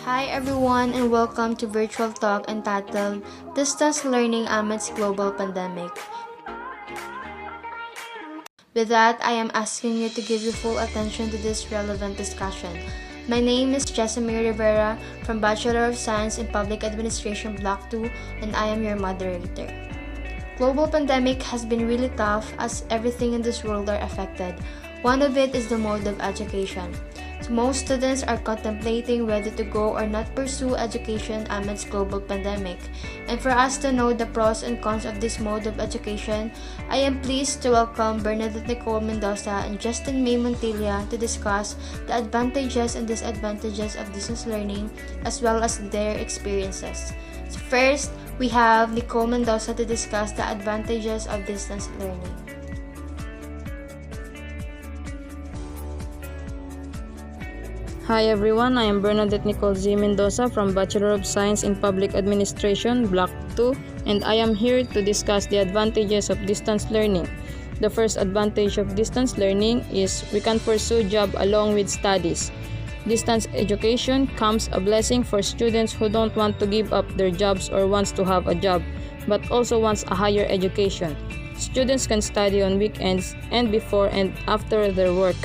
Hi everyone and welcome to Virtual Talk entitled Distance Learning Amidst Global Pandemic. With that, I am asking you to give your full attention to this relevant discussion. My name is Jessamine Rivera from Bachelor of Science in Public Administration Block 2 and I am your moderator. Global pandemic has been really tough as everything in this world are affected. One of it is the mode of education. So most students are contemplating whether to go or not pursue education amidst global pandemic. And for us to know the pros and cons of this mode of education, I am pleased to welcome Bernadette Nicole Mendoza and Justin May Montilla to discuss the advantages and disadvantages of distance learning as well as their experiences. So first, we have Nicole Mendoza to discuss the advantages of distance learning. Hi everyone, I am Bernadette Nicole Z. Mendoza from Bachelor of Science in Public Administration, Block 2, and I am here to discuss the advantages of distance learning. The first advantage of distance learning is we can pursue job along with studies. Distance education comes a blessing for students who don't want to give up their jobs or wants to have a job, but also wants a higher education. Students can study on weekends and before and after their work.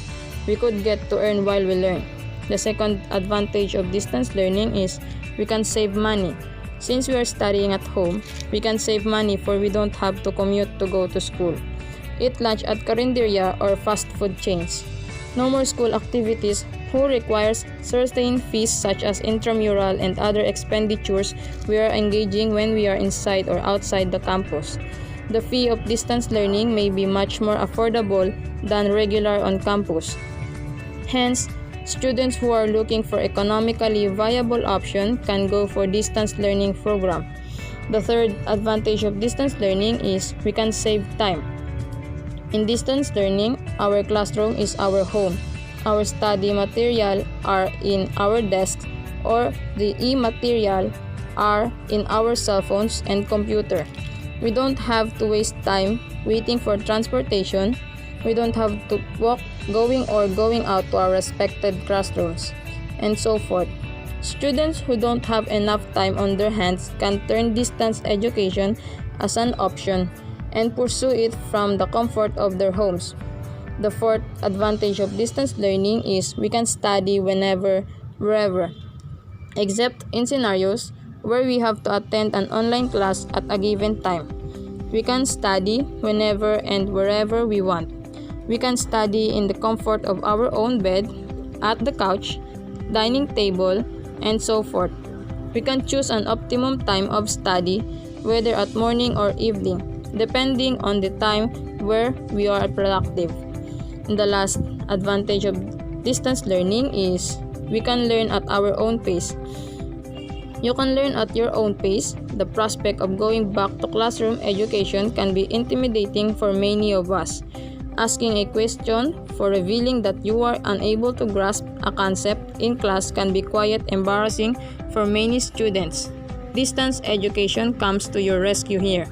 We could get to earn while we learn. The second advantage of distance learning is we can save money. Since we are studying at home, we can save money for we don't have to commute to go to school. Eat lunch at carinderia or fast food chains. No more school activities who requires certain fees such as intramural and other expenditures we are engaging when we are inside or outside the campus. The fee of distance learning may be much more affordable than regular on campus. Hence, students who are looking for economically viable option can go for distance learning program. The third advantage of distance learning is we can save time. In distance learning, our classroom is our home. Our study material are in our desks or the e-material are in our cell phones and computer. We don't have to waste time waiting for transportation. We don't have to walk going out to our respected classrooms, and so forth. Students who don't have enough time on their hands can turn distance education as an option and pursue it from the comfort of their homes. The fourth advantage of distance learning is we can study whenever, wherever, except in scenarios where we have to attend an online class at a given time. We can study whenever and wherever we want. We can study in the comfort of our own bed, at the couch, dining table, and so forth. We can choose an optimum time of study, whether at morning or evening, depending on the time where we are productive. And the last advantage of distance learning is we can learn at our own pace. You can learn at your own pace. The prospect of going back to classroom education can be intimidating for many of us. Asking a question for revealing that you are unable to grasp a concept in class can be quite embarrassing for many students. Distance education comes to your rescue here.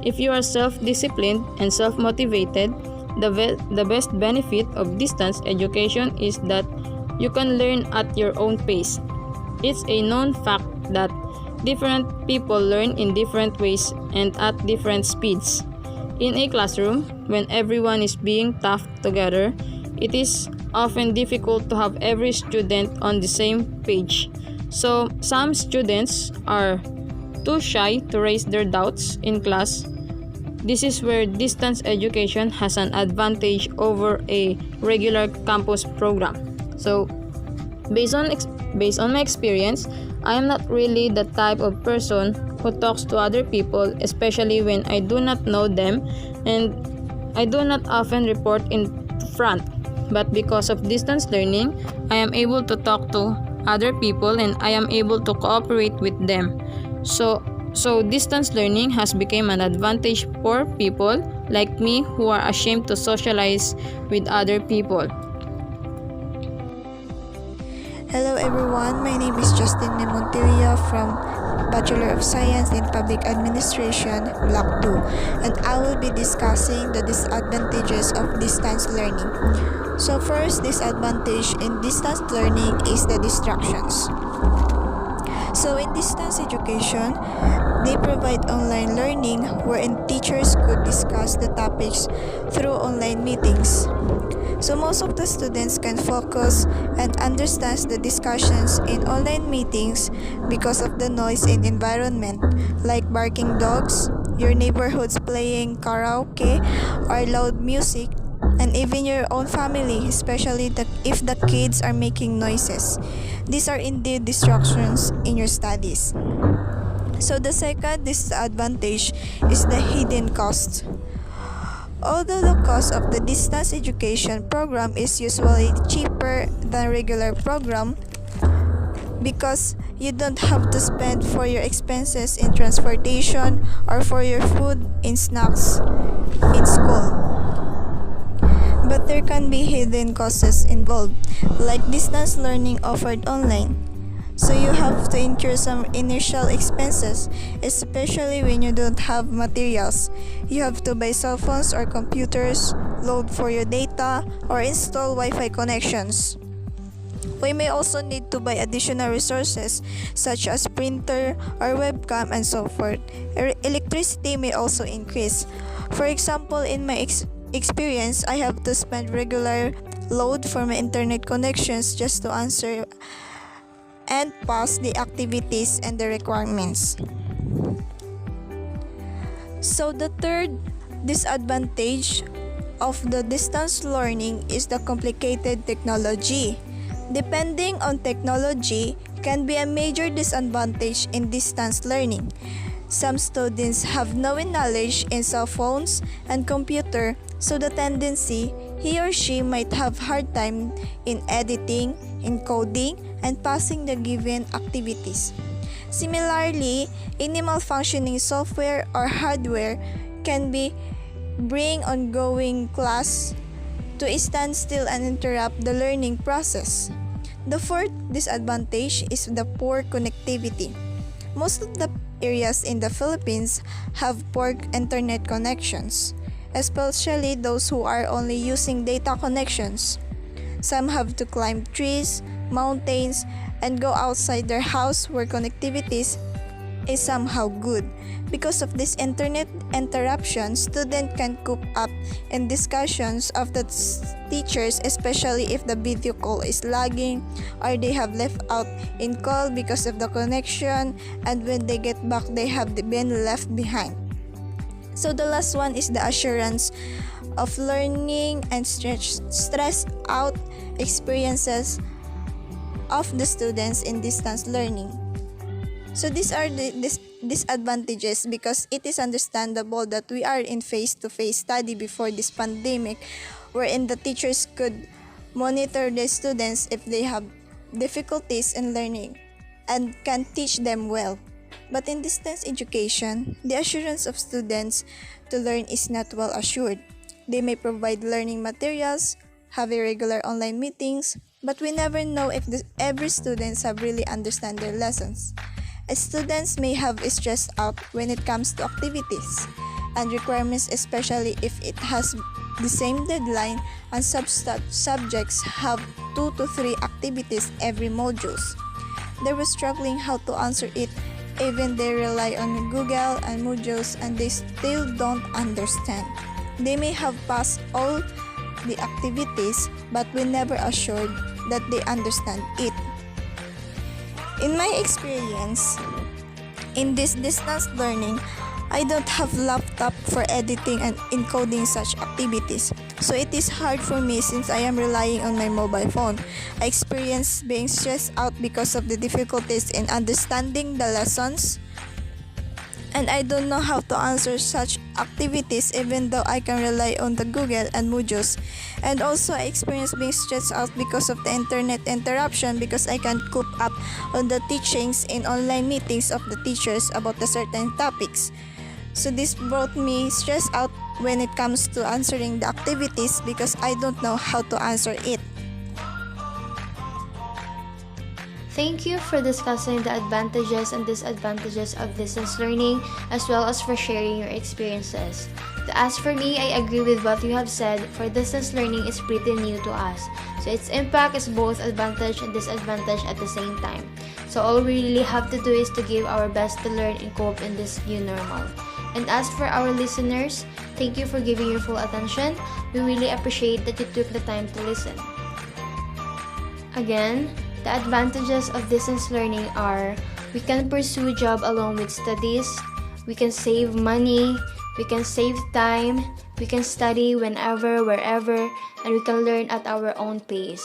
If you are self-disciplined and self-motivated, the best benefit of distance education is that you can learn at your own pace. It's a known fact that different people learn in different ways and at different speeds. In a classroom, when everyone is being taught together, it is often difficult to have every student on the same page. So, some students are too shy to raise their doubts in class. This is where distance education has an advantage over a regular campus program. So, based on my experience, I am not really the type of person who talks to other people, especially when I do not know them, and I do not often report in front. But because of distance learning, I am able to talk to other people and I am able to cooperate with them. So distance learning has become an advantage for people like me who are ashamed to socialize with other people. Hello everyone, my name is Justin Montilla from Bachelor of Science in Public Administration, Block 2, and I will be discussing the disadvantages of distance learning. So first disadvantage in distance learning is the distractions. So in distance education, they provide online learning wherein teachers could discuss the topics through online meetings. So most of the students can focus and understand the discussions in online meetings because of the noise in environment like barking dogs, your neighborhoods playing karaoke or loud music, and even your own family, especially if the kids are making noises. These are indeed distractions in your studies. So the second disadvantage is the hidden cost. Although the cost of the distance education program is usually cheaper than regular program because you don't have to spend for your expenses in transportation or for your food and snacks in school. But there can be hidden costs involved, like distance learning offered online. So you have to incur some initial expenses, especially when you don't have materials. You have to buy cell phones or computers, load for your data, or install Wi-Fi connections. We may also need to buy additional resources such as printer or webcam and so forth. Electricity may also increase. For example, in my experience, I have to spend regular load for my internet connections just to answer and pass the activities and the requirements. So the third disadvantage of the distance learning is the complicated technology. Depending on technology can be a major disadvantage in distance learning. Some students have no knowledge in cell phones and computer, so the tendency he or she might have hard time in editing, encoding, and passing the given activities. Similarly, any malfunctioning software or hardware can bring ongoing class to a standstill and interrupt the learning process. The fourth disadvantage is the poor connectivity. Most of the areas in the Philippines have poor internet connections, especially those who are only using data connections. Some have to climb trees, mountains, and go outside their house where connectivity is somehow good. Because of this internet interruption, students can cope up in discussions of the teachers, especially if the video call is lagging or they have left out in call because of the connection, and when they get back they have been left behind. So the last one is the assurance of learning and stress out experiences of the students in distance learning. So these are the disadvantages because it is understandable that we are in face-to-face study before this pandemic, wherein the teachers could monitor the students if they have difficulties in learning and can teach them well. But in distance education, the assurance of students to learn is not well assured. They may provide learning materials, have irregular online meetings, but we never know if every students have really understand their lessons. Students may have stressed out when it comes to activities and requirements, especially if it has the same deadline and subjects have 2 to 3 activities every modules. They were struggling how to answer it, even they rely on Google and modules and they still don't understand. They may have passed all the activities, but we never assured that they understand it. In my experience, in this distance learning, I don't have laptop for editing and encoding such activities. So it is hard for me since I am relying on my mobile phone. I experience being stressed out because of the difficulties in understanding the lessons, and I don't know how to answer such activities even though I can rely on the Google and modules. And also I experience being stressed out because of the internet interruption because I can't cope up on the teachings in online meetings of the teachers about the certain topics. So this brought me stressed out when it comes to answering the activities because I don't know how to answer it. Thank you for discussing the advantages and disadvantages of distance learning as well as for sharing your experiences. As for me, I agree with what you have said, for distance learning is pretty new to us. So its impact is both advantage and disadvantage at the same time. So all we really have to do is to give our best to learn and cope in this new normal. And as for our listeners, thank you for giving your full attention. We really appreciate that you took the time to listen. Again, the advantages of distance learning are we can pursue job along with studies, we can save money, we can save time, we can study whenever, wherever, and we can learn at our own pace.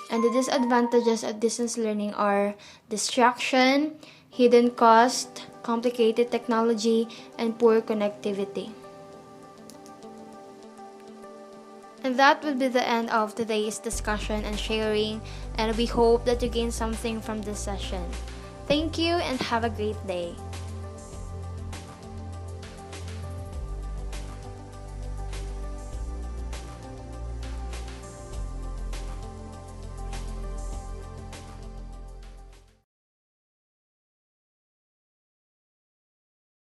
And the disadvantages of distance learning are distraction, hidden cost, complicated technology, and poor connectivity. And that will be the end of today's discussion and sharing, and we hope that you gain something from this session. Thank you and have a great day.